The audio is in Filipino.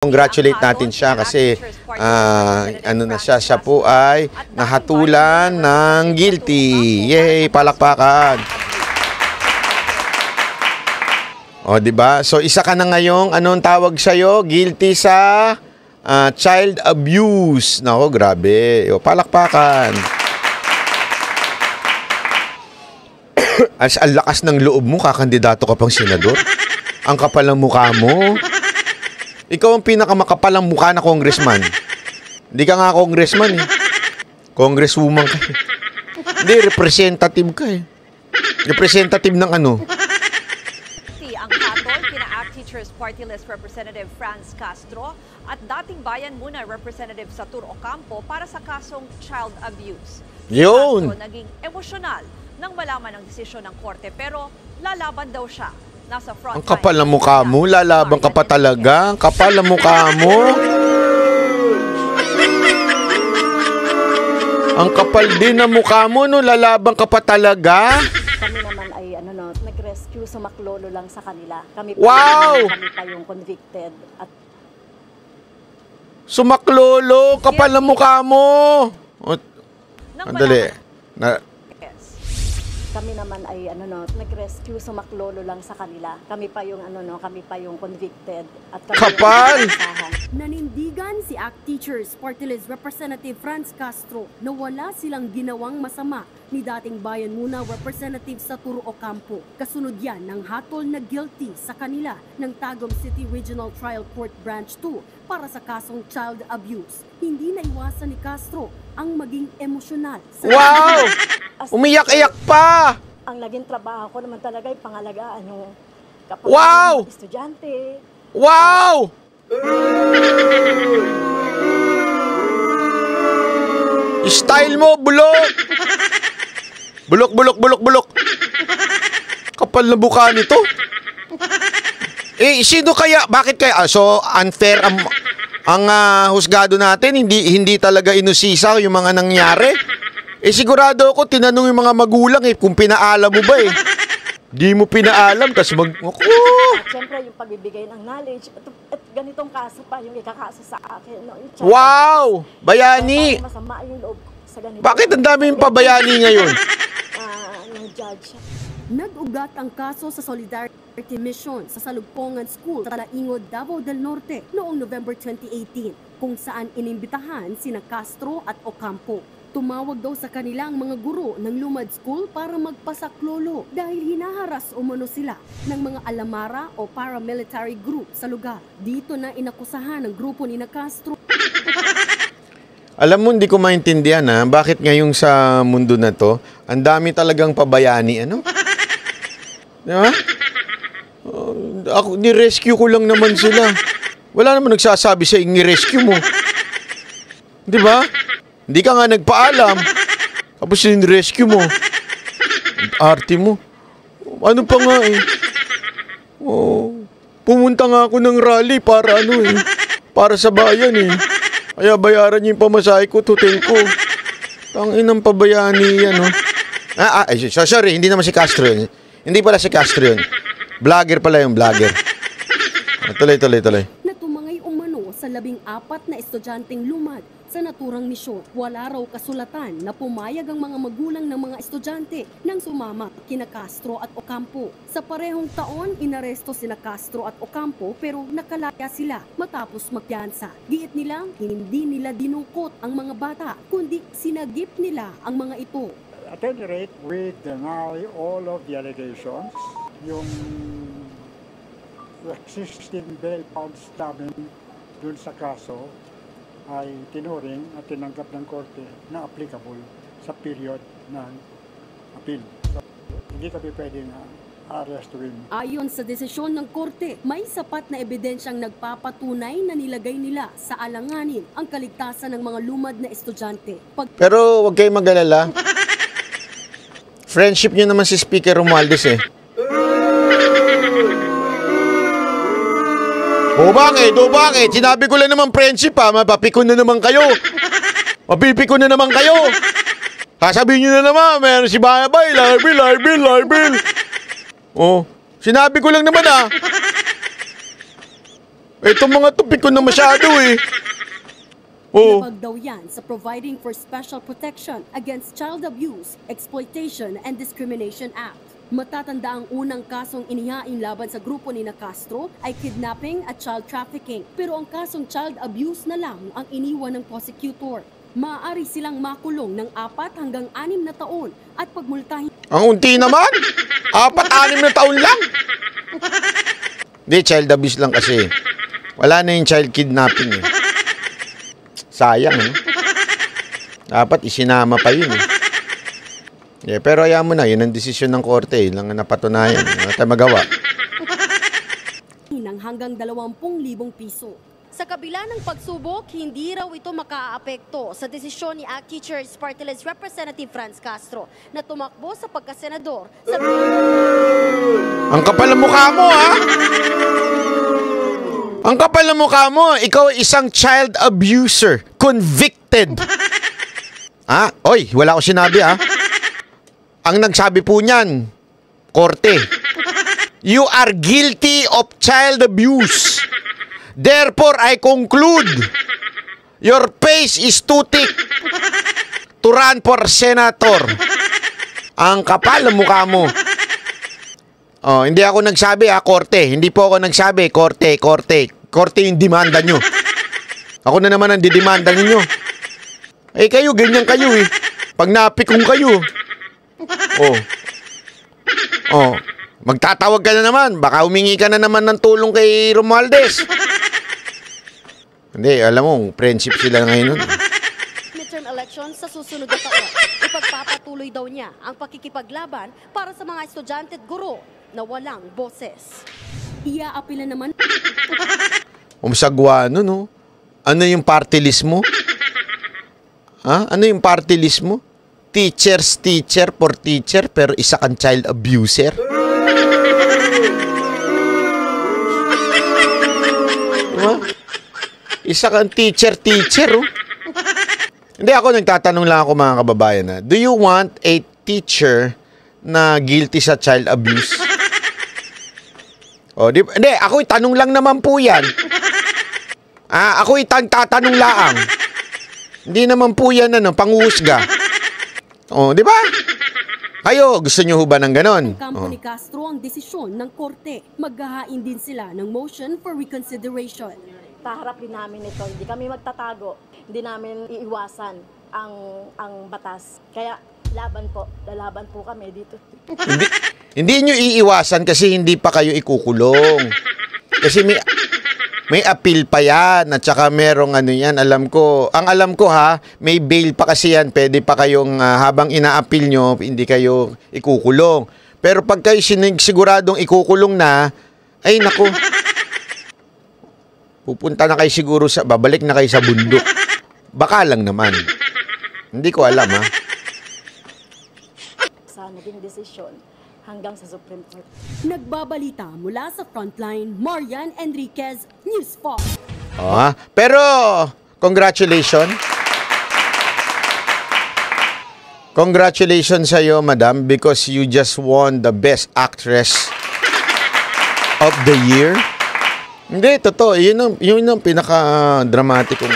Congratulate natin siya kasi ano na siya po ay nahatulan ng guilty. Yay, palakpakan. O, di ba? So isa ka na ngayong anong tawag sa iyo? Guilty sa child abuse. Nako, grabe. O, palakpakan. Ang lakas ng loob mo, kakandidato ka pang senador. Ang kapal ng mukha mo. Ikaw ang pinakamakapalang mukha na congressman. Hindi ka nga congressman eh. Congresswoman ka eh. Hindi, representative ka eh. Representative ng ano? Ang hatol kina ACT Teachers Party List Representative Franz Castro at dating Bayan Muna Representative Satur Ocampo para sa kasong child abuse. Yun! Castro naging emosyonal nang malaman ang desisyon ng korte pero lalaban daw siya. Nasa front ang kapal ng mukha mo, lalaban ka pa talaga. Ang kapal ng mukha mo. Ang kapal din ng mukha mo, no, lalaban ka pa talaga. Kami naman ay nag-rescue, sumaklolo lang sa kanila. Kami pa, wow! Kami pa yung convicted. At sumaklolo, kapal ng mukha mo. Andali. Kami naman ay nag-rescue, sumaklolo lang sa kanila. Kami pa yung kami pa yung convicted at kami kapal. Nanindigan si ACT Teachers Party List Representative Franz Castro na wala silang ginawang masama ni dating Bayan Muna Representative Satur Ocampo. Kasunod yan ng hatol na guilty sa kanila ng Tagum City Regional Trial Court Branch 2 para sa kasong child abuse. Hindi naiwasan ni Castro ang maging emosyonal. Wow! Umiyak-iyak pa! Ang naging trabaho ko naman talaga ay pangalagaan yung wow! Ng estudyante. Wow! Style mo, bulok! Bulok, bulok, bulok, bulok. Kapal na buka nito. Eh, sino kaya? Bakit kaya? So, unfair ang husgado natin. Hindi talaga inusisa yung mga nangyari. Eh, sigurado ako, tinanong yung mga magulang kung pinaalam mo ba eh. Di mo pinaalam, kasi At syempre, yung pagbibigay ng knowledge, at ganitong kaso pa yung ikakaso sa akin. No? Wow! Bayani! Masama yung loob sa ganito. Bakit ang dami yung pabayani ngayon? Ng judge. Nag-ugat ang kaso sa Solidarity Mission sa Salugpongan School sa Talaingod, Davao del Norte noong November 2018 kung saan inimbitahan sina Castro at Ocampo. Tumawag daw sa kanilang mga guro ng Lumad School para magpasaklolo dahil hinaharas umano sila ng mga alamara o paramilitary group sa lugar. Dito na inakusahan ng grupo ni Castro. Alam mo, hindi ko maintindihan bakit ngayong sa mundo na to, ang dami talagang pabayani, ano? Di ba? Ako, ni-rescue ko lang naman sila. Wala naman nagsasabi sa i-rescue mo. Di ba? Hindi ka nga nagpaalam. Tapos ni-rescue mo. Arte mo. Ano pa nga eh. Oh, pumunta nga ako ng rally para para sa bayan eh. Kaya bayaran niyo yung pamasahe ko, hotel ko. Tanginang pabayani yan, no? Sorry, hindi naman si Castro yun. Hindi pala si Castro yun. Vlogger pala yung vlogger. Tuloy. Natumangay umano sa 14 na estudyanteng lumad sa naturang misyon. Wala raw kasulatan na pumayag ang mga magulang ng mga estudyante nang sumama kina Castro at Ocampo. Sa parehong taon, inaresto sina Castro at Ocampo pero nakalaya sila matapos magpiyansa. Giit nila, hindi nila dinukot ang mga bata, kundi sinagip nila ang mga ito. At any rate, we deny all of the allegations. Yung existing bail funds namin dun sa kaso ay tinuring at tinanggap ng korte na applicable sa period ng appeal. So, hindi kami pwedeng arrestuin. Ayon sa desisyon ng korte, may sapat na ebidensyang nagpapatunay na nilagay nila sa alanganin ang kaligtasan ng mga lumad na estudyante. Pero huwag kayong mag-alala. Friendship nyo naman si Speaker Romualdez eh. O bakit? Sinabi ko lang naman friendship mapapikon na naman kayo. Mapipikon na naman kayo. Sasabihin nyo na naman, meron si Bayabay, live bill. Oh, sinabi ko lang naman Itong mga tupik ko na masyado eh. Oo. Labag daw yan sa Providing for Special Protection Against Child Abuse, Exploitation and Discrimination Act. Matatanda ang unang kasong inihain laban sa grupo ni Castro ay kidnapping at child trafficking. Pero ang kasong child abuse na lang ang iniwan ng prosecutor. Maaari silang makulong ng 4 hanggang 6 na taon at pagmultahin. Ang unti naman. 4-6 na taon lang. Hindi, child abuse lang kasi. Wala na yung child kidnapping eh. Sayang eh. Dapat isinama pa yun eh. Yeah, pero ayaw mo na, yun ang desisyon ng korte eh. Lang napatunayan. Wala tayo magawa. Ng hanggang 20,000 piso. Sa kabila ng pagsubok, hindi raw ito makaaapekto sa desisyon ni ACT Teachers Party List Representative Franz Castro na tumakbo sa pagkasenador sa... Ang kapal ng mukha mo, ha? Ang kapal ng mukha mo. Ikaw isang child abuser. Convicted. Ha? Oy, wala ko sinabi, ha? Ang nagsabi po niyan, korte. You are guilty of child abuse. Therefore, I conclude, your face is too thick to run for senator. Ang kapal ng mukha mo. Oh, hindi ako nagsabi korte. Hindi po ako nagsabi, korte. Korte yung demanda nyo. Ako na naman ang didemanda ninyo. Eh kayo, ganyan kayo eh. Pag napikong kayo. Oh, magtatawag ka na naman. Baka humingi ka na naman ng tulong kay Romualdez. Hindi, alam mo, friendship sila ngayon. midterm elections sa susunod na taon. Ipagpapatuloy daw niya ang pakikipaglaban para sa mga estudyante at guro na walang boses. Iaapila naman. Umusagwa, no? Ano yung party list mo? Ha? Ano yung party list mo? Teacher's teacher for teacher pero isa kang child abuser? Diba? Isa kang teacher, oh. Hindi, ako nagtatanong lang ako mga kababayan na, do you want a teacher na guilty sa child abuse? O, hindi, ako tanong lang naman po yan. Ako tatanong lang. Hindi naman po yan, panguhusga. O, di ba? Kayo, gusto nyo ba ng ganon? Ang kampo ni Castro ang desisyon ng korte. Maghahain din sila ng motion for reconsideration. Kaharap din namin ito. Hindi kami magtatago. Hindi namin iiwasan ang batas. Kaya lalaban po kami dito. Hindi nyo iiwasan kasi hindi pa kayo ikukulong. Kasi may appeal pa yan at saka merong yan, ang alam ko may bail pa kasi yan, pwede pa kayong habang ina-appeal nyo, hindi kayo ikukulong. Pero pag kayo siguradong ikukulong na, ay naku, pupunta na kayo siguro babalik na kayo sa bundok. Baka lang naman. Hindi ko alam Sa naging desisyon hanggang sa Supreme Court. Nagbabalita mula sa Frontline, Marian Enriquez, News 4. Pero, congratulations. Congratulations sa iyo, madam, because you just won the Best Actress of the Year. Hindi, totoo. Yun ang pinaka-dramatic kong